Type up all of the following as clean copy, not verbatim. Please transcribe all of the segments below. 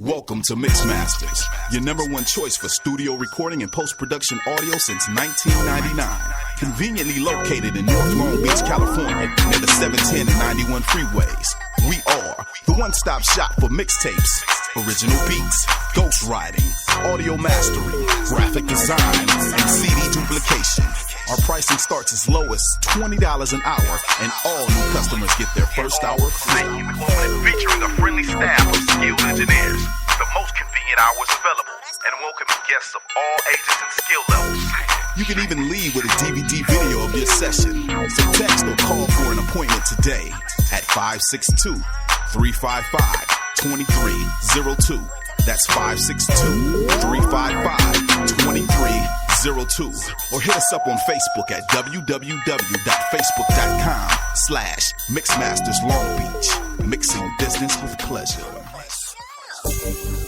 Welcome to Mixmasters, your number one choice for studio recording and post-production audio since 1999. Conveniently located in North Long Beach, California, near the 710 and 91 freeways. We are the one-stop shop for mixtapes, original beats, ghostwriting, audio mastering, graphic design, and CD duplication. Our pricing starts as low as $20 an hour, and all new customers get their first hour free. Featuring a friendly staff of skilled engineers, the most convenient hours available, and welcoming guests of all ages and skill levels. You can even leave with a DVD video of your session. So text or call for an appointment today at 562-355-2302. That's 562-355-2302. Or hit us up on Facebook at www.facebook.com/Mixmasters Long Beach. Mixing business with pleasure.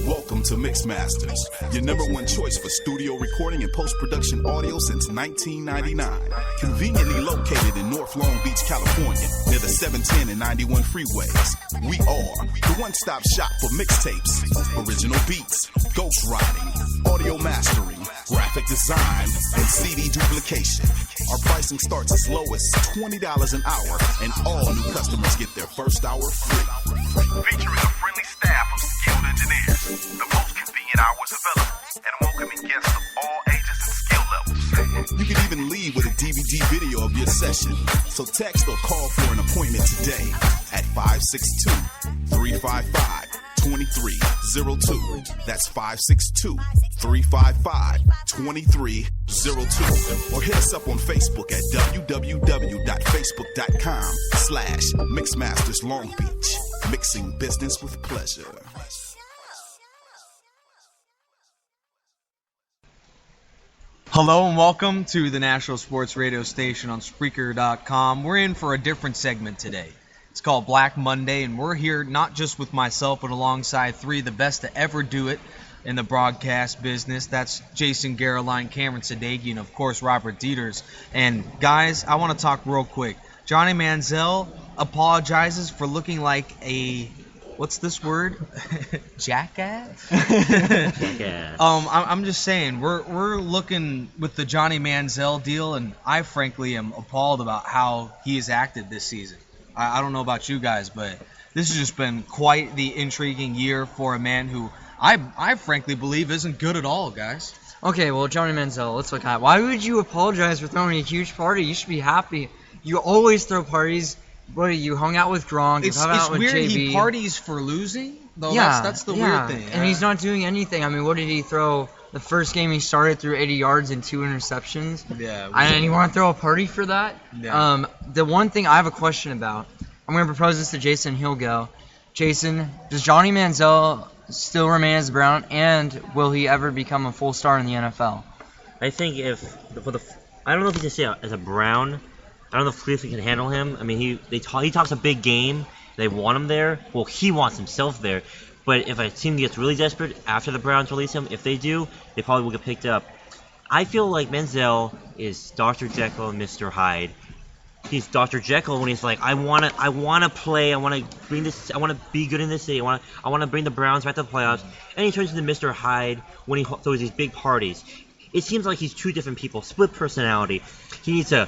Welcome to Mixmasters, your number one choice for studio recording and post-production audio since 1999. Conveniently located in North Long Beach, California, near the 710 and 91 freeways. We are the one-stop shop for mixtapes, original beats, ghostwriting, audio mastering, graphic design, and CD duplication. Our pricing starts as low as $20 an hour, and all new customers get their first hour free. Featuring a friendly staff of skilled engineers, the most convenient hours available, and welcoming guests of all ages and skill levels. You can even leave with a DVD video of your session. So text or call for an appointment today at 562-355-2302. That's 562-355-2302. Or hit us up on Facebook at www.facebook.com/Mixmasters Long Beach. Mixing business with pleasure. Hello and welcome to the National Sports Radio Station on Spreaker.com. We're in for a different segment today. It's called Black Monday, and we're here not just with myself, but alongside three of the best to ever do it in the broadcast business. That's Jason Garoline, Cameron Sadeghi, and of course Robert Dieters. And guys, I want to talk real quick. Johnny Manziel apologizes for looking like a, what's this word? Jackass? Jackass. I'm just saying, we're looking with the Johnny Manziel deal, and I frankly am appalled about how he has acted this season. I don't know about you guys, but this has just been quite the intriguing year for a man who I frankly believe isn't good at all, guys. Okay, well, Johnny Manziel, let's look at it. Why would you apologize for throwing a huge party? You should be happy. You always throw parties. What, you hung out with Gronk, you hung out with weird JB. he parties for losing, though. Yeah, That's the weird thing. And he's not doing anything. I mean, what did he throw? The first game he started through 80 yards and 2 interceptions. Yeah. And you want to throw a party for that? Yeah. The one thing I have a question about, I'm going to propose this to Jason. He'll go. Jason, does Johnny Manziel still remain as a Brown, and will he ever become a full star in the NFL? I think I don't know if he can stay as a Brown. I don't know if Cleveland can handle him. I mean, he talks a big game. They want him there. Well, he wants himself there. But if a team gets really desperate after the Browns release him, if they do, they probably will get picked up. I feel like Manziel is Dr. Jekyll and Mr. Hyde. He's Dr. Jekyll when he's like, I want to play. I want to bring this. I want to be good in this city. I want to bring the Browns back to the playoffs. And he turns into Mr. Hyde when he throws these big parties. It seems like he's two different people, split personality. He needs to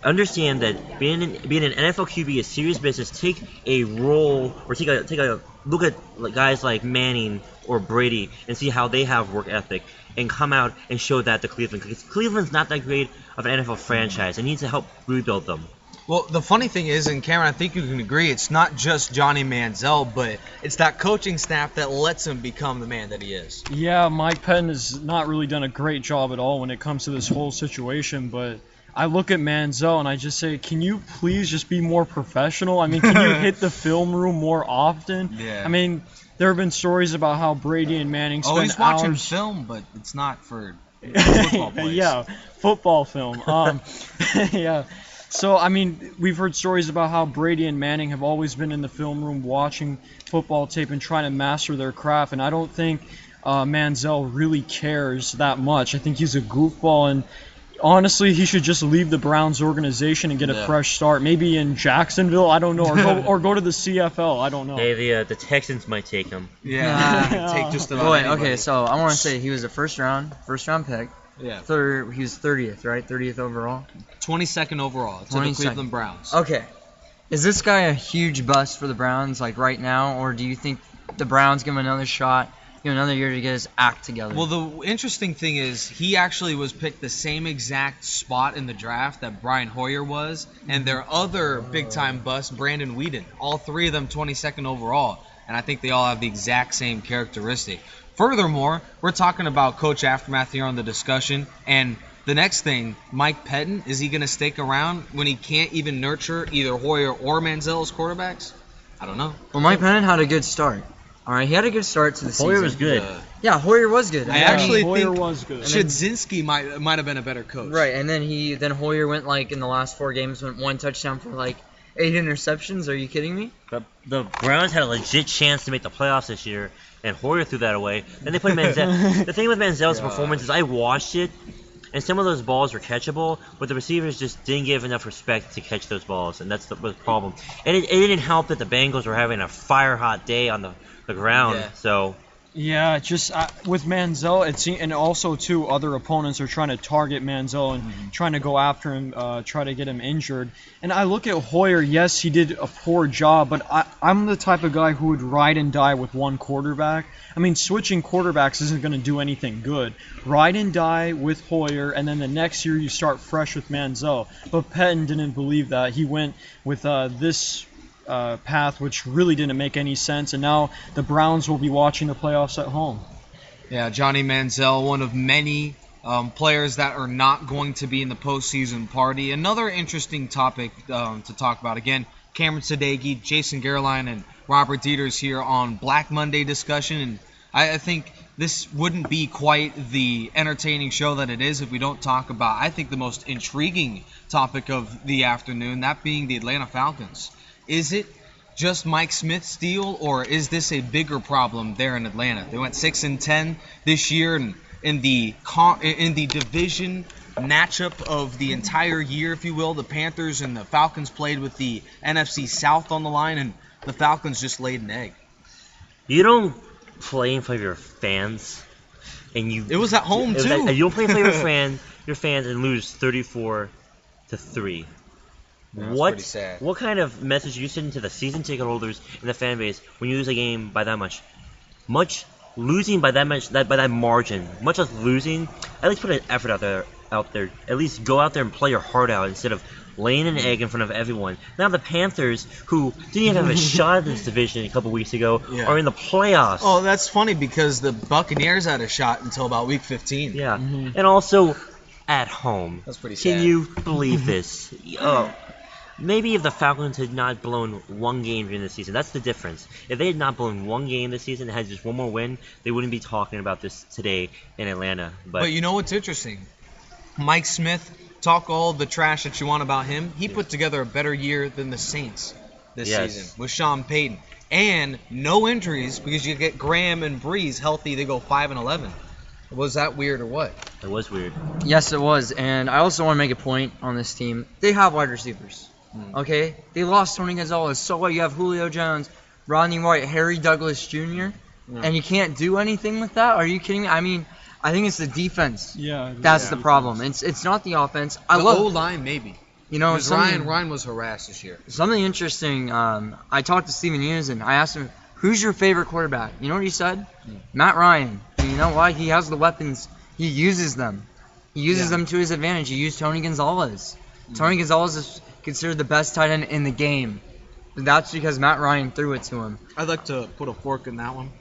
understand that being an NFL QB is serious business. Take a role or take a look at guys like Manning or Brady and see how they have work ethic, and come out and show that to Cleveland. Because Cleveland's not that great of an NFL franchise. It needs to help rebuild them. Well, the funny thing is, and Cameron, I think you can agree, it's not just Johnny Manziel, but it's that coaching staff that lets him become the man that he is. Yeah, Mike Penn has not really done a great job at all when it comes to this whole situation, but I look at Manziel and I just say, can you please just be more professional? I mean, can you hit the film room more often? Yeah. I mean, there have been stories about how Brady and Manning spend he's watching hours... film, but it's not for football plays. Yeah, football film. Yeah. So, I mean, we've heard stories about how Brady and Manning have always been in the film room watching football tape and trying to master their craft, and I don't think Manziel really cares that much. I think he's a goofball, and honestly, he should just leave the Browns organization and get a fresh start. Maybe in Jacksonville, I don't know, or go to the CFL. I don't know. Hey, the Texans might take him. Yeah, take just about anybody. Okay, so I want to say he was a first round pick. Yeah. He was 30th, right? 30th overall. 22nd overall to the 22nd. Cleveland Browns. Okay. Is this guy a huge bust for the Browns, like right now, or do you think the Browns give him another shot, another year to get his act together? Well, the interesting thing is he actually was picked the same exact spot in the draft that Brian Hoyer was, and their other big-time bust, Brandon Weeden. All three of them 22nd overall, and I think they all have the exact same characteristic. Furthermore, we're talking about Coach Aftermath here on the discussion, and the next thing, Mike Pettin, is he going to stick around when he can't even nurture either Hoyer or Manziel as quarterbacks? I don't know. Well, Mike Pettin had a good start. All right, he had a good start to the season. Hoyer was good. Yeah, Hoyer was good. I actually Hoyer think was good. Shedzinski might have been a better coach. Right, and then Hoyer went in the last 4 games, went 1 touchdown for 8 interceptions. Are you kidding me? The Browns had a legit chance to make the playoffs this year, and Hoyer threw that away. Then they played Manziel. The thing with Manziel's performance is I watched it, and some of those balls were catchable, but the receivers just didn't give enough respect to catch those balls, and that's the problem. And it didn't help that the Bengals were having a fire-hot day on the ground, so... Yeah, just with Manziel, and also too, other opponents are trying to target Manziel and trying to go after him, try to get him injured. And I look at Hoyer. Yes, he did a poor job, but I'm the type of guy who would ride and die with one quarterback. I mean, switching quarterbacks isn't going to do anything good. Ride and die with Hoyer, and then the next year you start fresh with Manziel. But Pettin didn't believe that. He went with this path, which really didn't make any sense, and now the Browns will be watching the playoffs at home. Yeah, Johnny Manziel, one of many players that are not going to be in the postseason party. Another interesting topic to talk about. Again, Cameron Sadeghi, Jason Gerline, and Robert Dieters here on Black Monday discussion, and I think this wouldn't be quite the entertaining show that it is if we don't talk about, I think, the most intriguing topic of the afternoon, that being the Atlanta Falcons. Is it just Mike Smith's deal, or is this a bigger problem there in Atlanta? They went 6-10 this year, and in the division matchup of the entire year, if you will, the Panthers and the Falcons played with the NFC South on the line, and the Falcons just laid an egg. You don't play in front of your fans, and it was at home too. You don't play in front of your fans and lose 34-3. What kind of message are you sending to the season ticket holders and the fan base when you lose a game by that much? Losing by that margin, much less losing, at least put an effort out there. At least go out there and play your heart out instead of laying an egg in front of everyone. Now the Panthers, who didn't even have a shot at this division a couple weeks ago, are in the playoffs. Oh, that's funny because the Buccaneers had a shot until about week 15. Yeah, and also at home. That's pretty sad. Can you believe this? Maybe if the Falcons had not blown one game during the season, that's the difference. If they had not blown one game this season and had just one more win, they wouldn't be talking about this today in Atlanta. But you know what's interesting? Mike Smith, talk all the trash that you want about him. He put together a better year than the Saints this season with Sean Payton. And no injuries because you get Graham and Breeze healthy. They go 5-11. Was that weird or what? It was weird. Yes, it was. And I also want to make a point on this team. They have wide receivers. Okay? They lost Tony Gonzalez. So what? You have Julio Jones, Rodney White, Harry Douglas Jr., and you can't do anything with that? Are you kidding me? I mean, I think it's the defense. That's the problem. It's not the offense. The O-line, maybe. You know, Ryan was harassed this year. Something interesting. I talked to Steven Hughes, and I asked him, who's your favorite quarterback? You know what he said? Matt Ryan. And you know why? He has the weapons. He uses them. He uses them to his advantage. He used Tony Gonzalez. Tony Gonzalez is considered the best tight end in the game. That's because Matt Ryan threw it to him. I'd like to put a fork in that one.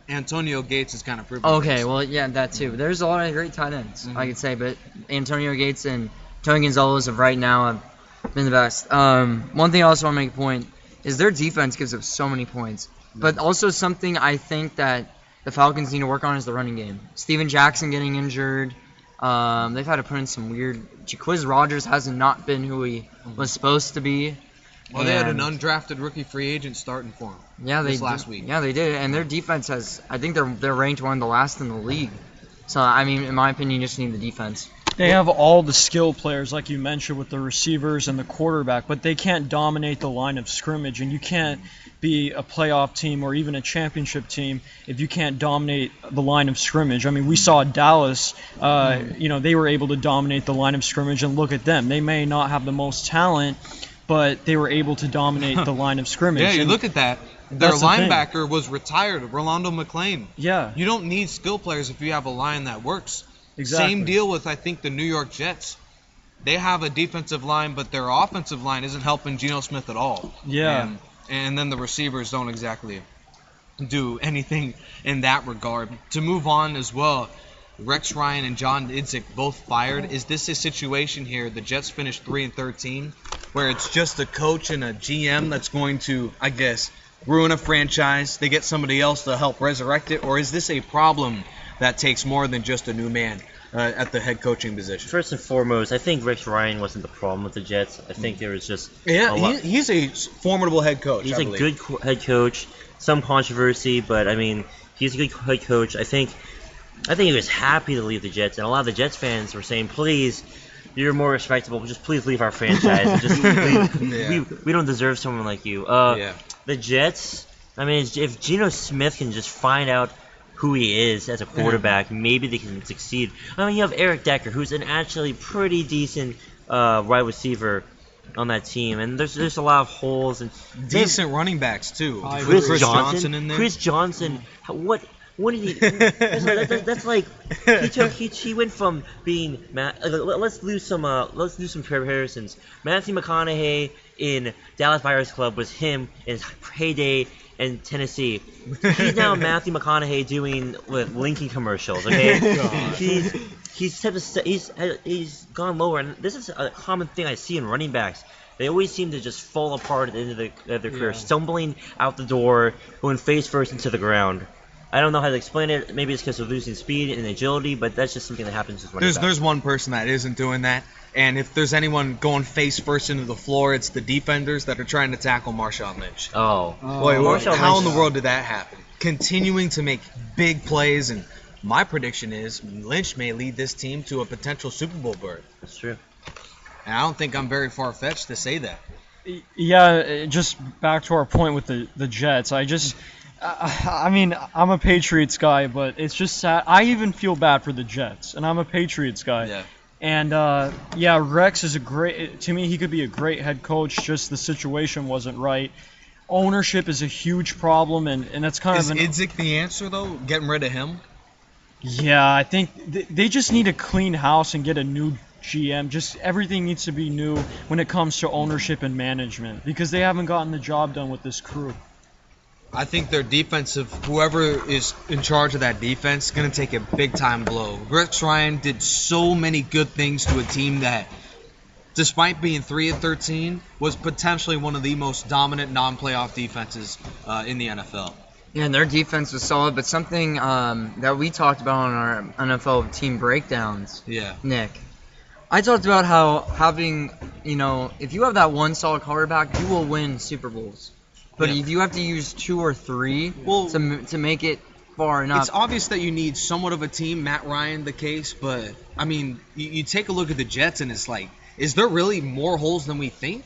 Antonio Gates is kind of proven. Okay, well, yeah, that too. There's a lot of great tight ends, I could say, but Antonio Gates and Tony Gonzalez of right now have been the best. One thing I also want to make a point is their defense gives up so many points. But also something I think that the Falcons need to work on is the running game. Steven Jackson getting injured. They've had to put in some weird... Jaquiz Rogers hasn't not been who he was supposed to be. Well, they had an undrafted rookie free agent starting for him. Yeah, last week. Yeah, they did, and their defense has. I think they're ranked one of the last in the league. So I mean, in my opinion, you just need the defense. They have all the skill players, like you mentioned, with the receivers and the quarterback, but they can't dominate the line of scrimmage, and you can't be a playoff team or even a championship team if you can't dominate the line of scrimmage. I mean, we saw Dallas, they were able to dominate the line of scrimmage, and look at them. They may not have the most talent, but they were able to dominate the line of scrimmage. Yeah, you And look at that. Their that's the thing. linebacker was retired, Rolando McClain. Yeah, You don't need skill players if you have a line that works. exactly. Same deal with, I think, the New York Jets. They have a defensive line, but their offensive line isn't helping Geno Smith at all. Yeah. And then the receivers don't exactly do anything in that regard. To move on as well, Rex Ryan and John Idzik both fired. Is this a situation here? The Jets finished 3-13, where it's just a coach and a GM that's going to, I guess, ruin a franchise. They get somebody else to help resurrect it, or is this a problem that takes more than just a new man at the head coaching position? First and foremost, I think Rex Ryan wasn't the problem with the Jets. I think there was just Yeah, a lot. he's a formidable head coach. He's I a believe. good head coach. Some controversy, but I mean, he's a good head coach. I think he was happy to leave the Jets, and a lot of the Jets fans were saying, "Please, you're more respectable. Just please leave our franchise. Just leave. Yeah. We don't deserve someone like you." Yeah. The Jets. I mean, if Geno Smith can just find out who he is as a quarterback, maybe they can succeed. I mean, you have Eric Decker, who's an actually pretty decent wide receiver on that team, and there's a lot of holes and Decent running backs too. Chris Johnson in there. Chris Johnson, what did he? That's like he went from being let's do some comparisons. Matthew McConaughey in Dallas Buyers Club was him in his heyday in Tennessee. He's now Matthew McConaughey doing with Lincoln commercials. Okay, he's gone lower, and this is a common thing I see in running backs. They always seem to just fall apart at the end of their career, stumbling out the door, going face first into the ground. I don't know how to explain it. Maybe it's because of losing speed and agility, but that's just something that happens with running backs. There's one person that isn't doing that, and if there's anyone going face first into the floor, it's the defenders that are trying to tackle Marshawn Lynch. Oh. Wait, Marshawn how in Lynch- the world did that happen? Continuing to make big plays, and my prediction is Lynch may lead this team to a potential Super Bowl berth. That's true. And I don't think I'm very far-fetched to say that. Yeah, just back to our point with the Jets. I mean, I'm a Patriots guy, but it's just sad. I even feel bad for the Jets, and I'm a Patriots guy. Yeah. And Rex is to me, he could be a great head coach, just the situation wasn't right. Ownership is a huge problem, and that's kind Is of Idzik the answer, though? Getting rid of him? Yeah, I think they just need a clean house and get a new GM. Just everything needs to be new when it comes to ownership and management, because they haven't gotten the job done with this crew. I think their defensive, whoever is in charge of that defense, is going to take a big-time blow. Rex Ryan did so many good things to a team that, despite being 3-13, was potentially one of the most dominant non-playoff defenses in the NFL. Yeah, and their defense was solid, but something that we talked about on our NFL team breakdowns, Yeah. Nick, I talked about how having, if you have that one solid quarterback, you will win Super Bowls. But Yeah. if you have to use 2 or 3 Well, to make it far enough, It's obvious that you need somewhat of a team, Matt Ryan the case, but, I mean, you take a look at the Jets and it's like, is there really more holes than we think?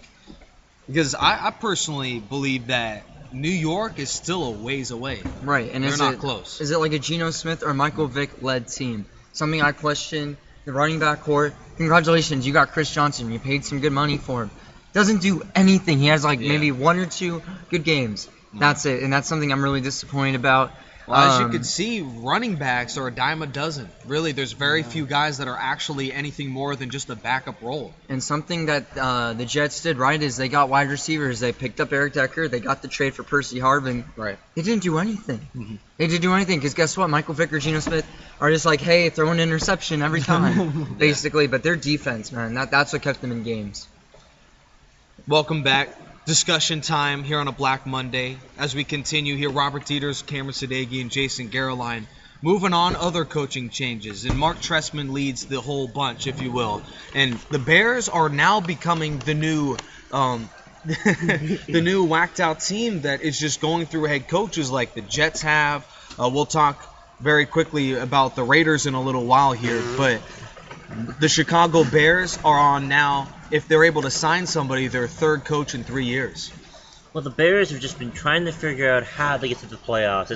Because I personally believe that New York is still a ways away. right? And They're not close. Is it like a Geno Smith or Michael Vick led team? Something I question. The running back core. Congratulations, you got Chris Johnson. You paid some good money for him. Doesn't do anything. He has maybe 1 or 2 good games. That's it, and that's something I'm really disappointed about. Well, as you can see, running backs are a dime a dozen. Really, there's very few guys that are actually anything more than just a backup role. And something that the Jets did right is they got wide receivers. They picked up Eric Decker. They got the trade for Percy Harvin. Right. They didn't do anything. They didn't do anything because guess what? Michael Vick or Geno Smith are just like, hey, throw an interception every time, basically. But their defense, man, that's what kept them in games. Welcome back. Discussion time here on a Black Monday. As we continue here, Robert Dieters, Cameron Sadeghi, and Jason Garoline. Moving on, other coaching changes. And Mark Trestman leads the whole bunch, if you will. And the Bears are now becoming the new the new whacked-out team that is just going through head coaches like the Jets have. We'll talk very quickly about the Raiders in a little while here. But The Chicago Bears are on now, if they're able to sign somebody, their third coach in 3 years. Well, the Bears have just been trying to figure out how to get to the playoffs.